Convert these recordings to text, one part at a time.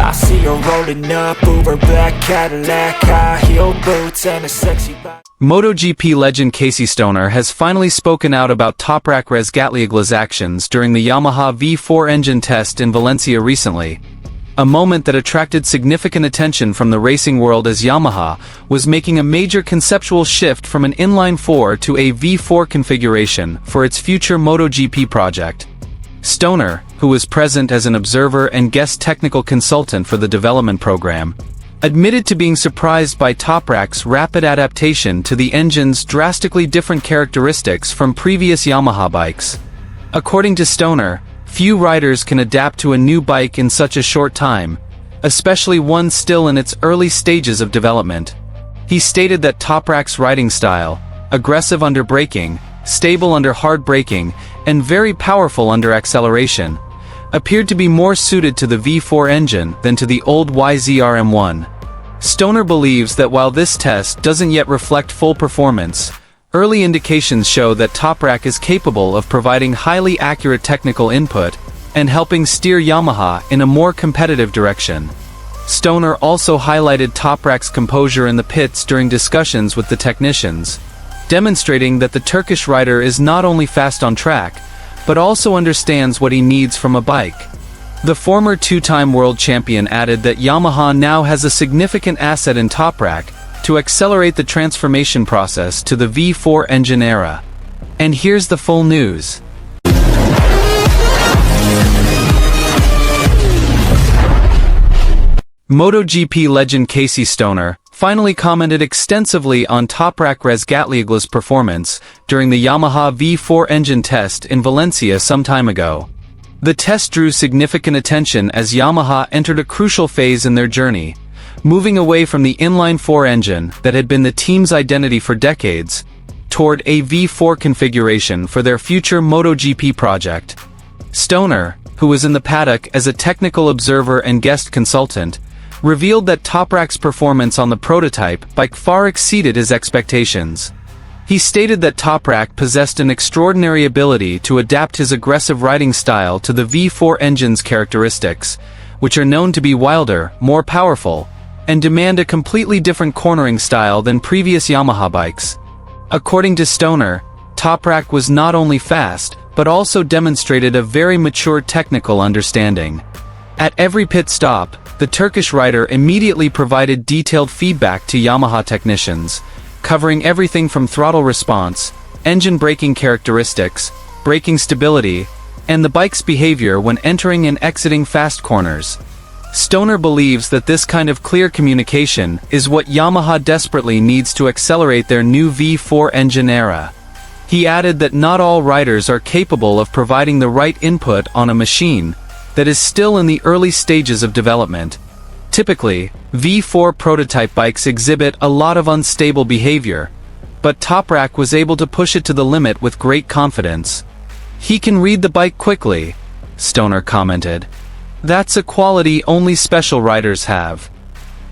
I see her rolling up, Uber black Cadillac, high heel boots and a sexy body. MotoGP legend Casey Stoner has finally spoken out about Toprak Yamaha's actions during the Yamaha V4 engine test in Valencia recently. A moment that attracted significant attention from the racing world as Yamaha was making a major conceptual shift from an inline-4 to a V4 configuration for its future MotoGP project. Stoner, who was present as an observer and guest technical consultant for the development program, admitted to being surprised by Toprak's rapid adaptation to the engine's drastically different characteristics from previous Yamaha bikes. According to Stoner, few riders can adapt to a new bike in such a short time, especially one still in its early stages of development. He stated that Toprak's riding style, aggressive under braking, stable under hard braking, and very powerful under acceleration, appeared to be more suited to the V4 engine than to the old YZR M1. Stoner believes that while this test doesn't yet reflect full performance, early indications show that Toprak is capable of providing highly accurate technical input and helping steer Yamaha in a more competitive direction. Stoner also highlighted Toprak's composure in the pits during discussions with the technicians, demonstrating that the Turkish rider is not only fast on track, but also understands what he needs from a bike. The former two-time world champion added that Yamaha now has a significant asset in Toprak to accelerate the transformation process to the V4 engine era. And here's the full news. MotoGP legend Casey Stoner finally commented extensively on Toprak Yamaha's performance during the Yamaha V4 engine test in Valencia some time ago. The test drew significant attention as Yamaha entered a crucial phase in their journey, moving away from the inline-4 engine that had been the team's identity for decades, toward a V4 configuration for their future MotoGP project. Stoner, who was in the paddock as a technical observer and guest consultant, revealed that Toprak's performance on the prototype bike far exceeded his expectations. He stated that Toprak possessed an extraordinary ability to adapt his aggressive riding style to the V4 engine's characteristics, which are known to be wilder, more powerful, and demand a completely different cornering style than previous Yamaha bikes. According to Stoner, Toprak was not only fast, but also demonstrated a very mature technical understanding. At every pit stop, the Turkish rider immediately provided detailed feedback to Yamaha technicians, covering everything from throttle response, engine braking characteristics, braking stability, and the bike's behavior when entering and exiting fast corners. Stoner believes that this kind of clear communication is what Yamaha desperately needs to accelerate their new V4 engine era. He added that not all riders are capable of providing the right input on a machine that is still in the early stages of development. Typically, V4 prototype bikes exhibit a lot of unstable behavior, but Toprak was able to push it to the limit with great confidence. "He can read the bike quickly," Stoner commented. "That's a quality only special riders have."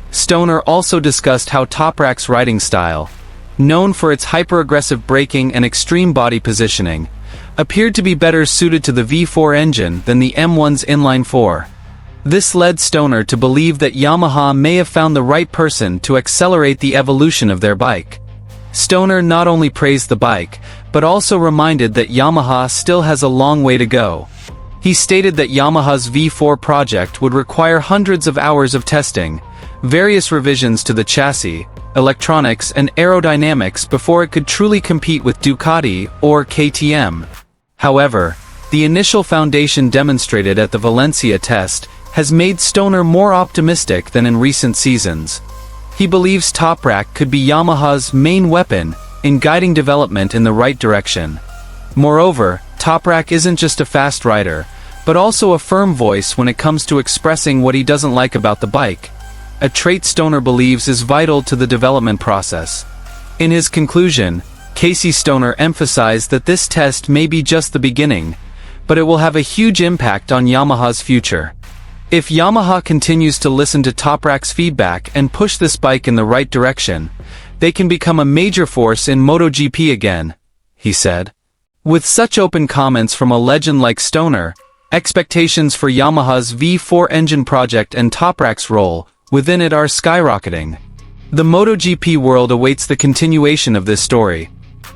Stoner also discussed how Toprak's riding style, known for its hyper-aggressive braking and extreme body positioning, appeared to be better suited to the V4 engine than the M1's inline-4. This led Stoner to believe that Yamaha may have found the right person to accelerate the evolution of their bike. Stoner not only praised the bike, but also reminded that Yamaha still has a long way to go. He stated that Yamaha's V4 project would require hundreds of hours of testing, various revisions to the chassis, electronics and aerodynamics before it could truly compete with Ducati or KTM. However, the initial foundation demonstrated at the Valencia test has made Stoner more optimistic than in recent seasons. He believes Toprak could be Yamaha's main weapon in guiding development in the right direction. Moreover, Toprak isn't just a fast rider, but also a firm voice when it comes to expressing what he doesn't like about the bike, a trait Stoner believes is vital to the development process. In his conclusion, Casey Stoner emphasized that this test may be just the beginning, but it will have a huge impact on Yamaha's future. If Yamaha continues to listen to Toprak's feedback and push this bike in the right direction, they can become a major force in MotoGP again, he said. With such open comments from a legend like Stoner, Expectations for Yamaha's V4 engine project and Toprak's role within it are skyrocketing. The MotoGP world awaits the continuation of this story.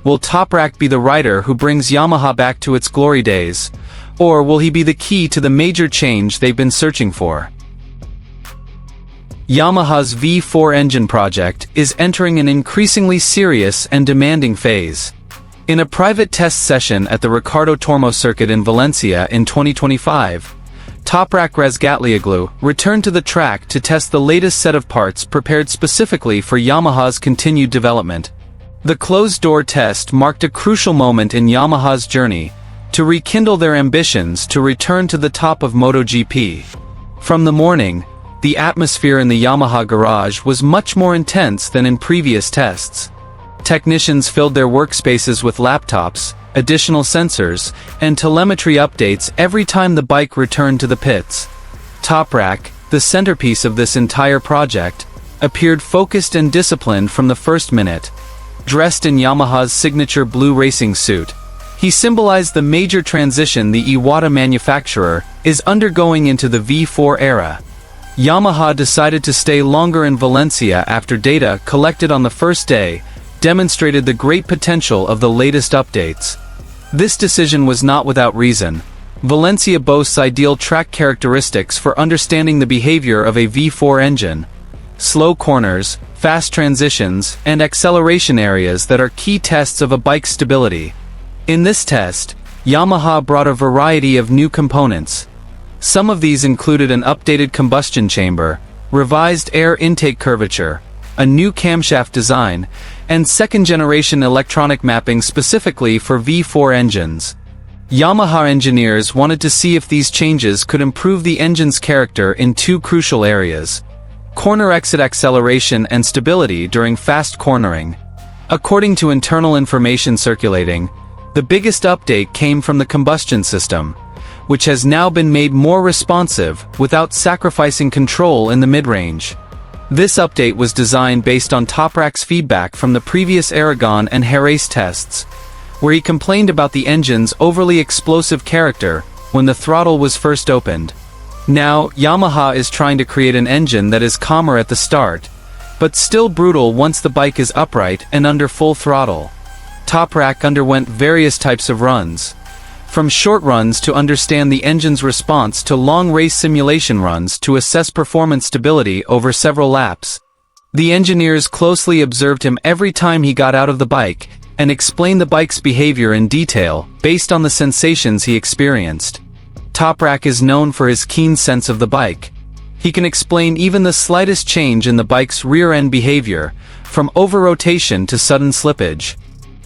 Will Toprak be the rider who brings Yamaha back to its glory days? Or will he be the key to the major change they've been searching for? Yamaha's V4 engine project is entering an increasingly serious and demanding phase. In a private test session at the Ricardo Tormo circuit in Valencia in 2025, Toprak Razgatlioglu returned to the track to test the latest set of parts prepared specifically for Yamaha's continued development. The closed-door test marked a crucial moment in Yamaha's journey to rekindle their ambitions to return to the top of MotoGP. From the morning, the atmosphere in the Yamaha garage was much more intense than in previous tests. Technicians filled their workspaces with laptops, additional sensors, and telemetry updates every time the bike returned to the pits. Toprak, the centerpiece of this entire project, appeared focused and disciplined from the first minute. Dressed in Yamaha's signature blue racing suit, he symbolized the major transition the Iwata manufacturer is undergoing into the V4 era. Yamaha decided to stay longer in Valencia after data collected on the first day demonstrated the great potential of the latest updates. This decision was not without reason. Valencia boasts ideal track characteristics for understanding the behavior of a V4 engine. Slow corners, fast transitions, and acceleration areas that are key tests of a bike's stability. In this test, Yamaha brought a variety of new components. Some of these included an updated combustion chamber, revised air intake curvature, a new camshaft design, and second-generation electronic mapping specifically for V4 engines. Yamaha engineers wanted to see if these changes could improve the engine's character in two crucial areas: corner exit acceleration and stability during fast cornering. According to internal information circulating, the biggest update came from the combustion system, which has now been made more responsive without sacrificing control in the mid-range. This update was designed based on Toprak's feedback from the previous Aragon and Jerez tests, where he complained about the engine's overly explosive character when the throttle was first opened. Now, Yamaha is trying to create an engine that is calmer at the start, but still brutal once the bike is upright and under full throttle. Toprak underwent various types of runs, from short runs to understand the engine's response to long race simulation runs to assess performance stability over several laps. The engineers closely observed him every time he got out of the bike and explained the bike's behavior in detail based on the sensations he experienced. Toprak is known for his keen sense of the bike. He can explain even the slightest change in the bike's rear-end behavior, from over-rotation to sudden slippage.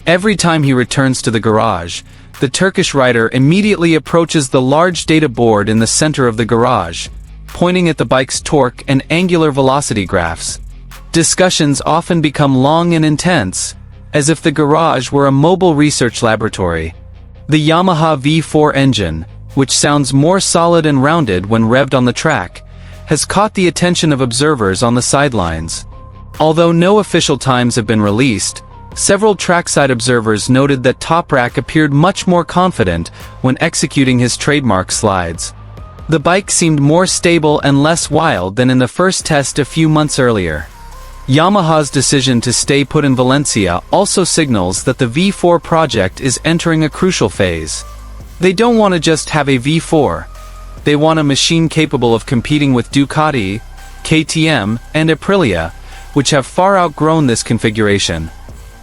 Every time he returns to the garage, the Turkish rider immediately approaches the large data board in the center of the garage, pointing at the bike's torque and angular velocity graphs. Discussions often become long and intense, as if the garage were a mobile research laboratory. The Yamaha V4 engine, which sounds more solid and rounded when revved on the track, has caught the attention of observers on the sidelines. Although no official times have been released, several trackside observers noted that Toprak appeared much more confident when executing his trademark slides. The bike seemed more stable and less wild than in the first test a few months earlier. Yamaha's decision to stay put in Valencia also signals that the V4 project is entering a crucial phase. They don't want to just have a V4. They want a machine capable of competing with Ducati, KTM, and Aprilia, which have far outgrown this configuration.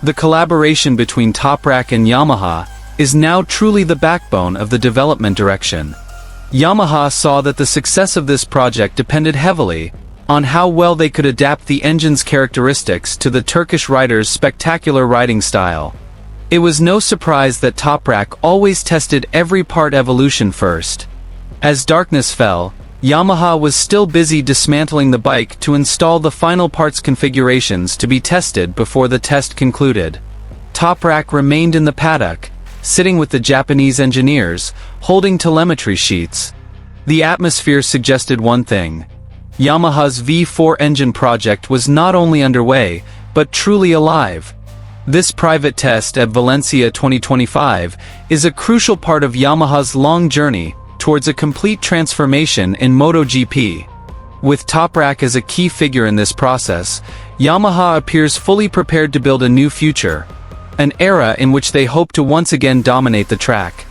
The collaboration between Toprak and Yamaha is now truly the backbone of the development direction. Yamaha saw that the success of this project depended heavily on how well they could adapt the engine's characteristics to the Turkish rider's spectacular riding style. It was no surprise that Toprak always tested every part evolution first. As darkness fell, Yamaha was still busy dismantling the bike to install the final parts configurations to be tested before the test concluded. Toprak remained in the paddock, sitting with the Japanese engineers, holding telemetry sheets. The atmosphere suggested one thing: Yamaha's V4 engine project was not only underway, but truly alive. This private test at Valencia 2025 is a crucial part of Yamaha's long journey towards a complete transformation in MotoGP. With Toprak as a key figure in this process, Yamaha appears fully prepared to build a new future, an era in which they hope to once again dominate the track.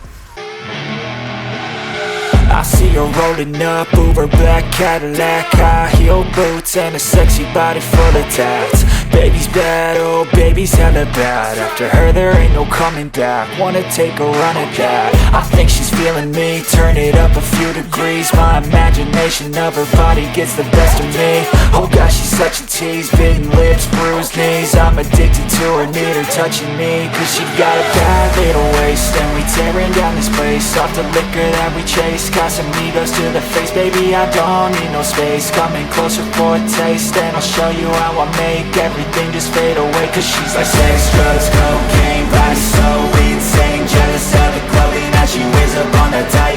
I see her rolling up, Uber black Cadillac, high heel boots and a sexy body full of tats. Baby's bad, oh baby's hella bad. After her there ain't no coming back. Wanna take a run at that. I think she's feeling me, turn it up a few degrees. My imagination of her body gets the best of me. Oh gosh, she's such a tease, bitten lips, bruised knees. I'm addicted to her, need her touching me, cause she got a bad little waist. And we tearing down this place, off the liquor that we chase. Casamigos to the face, baby, I don't need no space. Coming closer for a taste, and I'll show you how I make everything just fade away. Cause she's like sex, drugs, cocaine, body so insane. Jealous of the clothing that she wears up on her tight.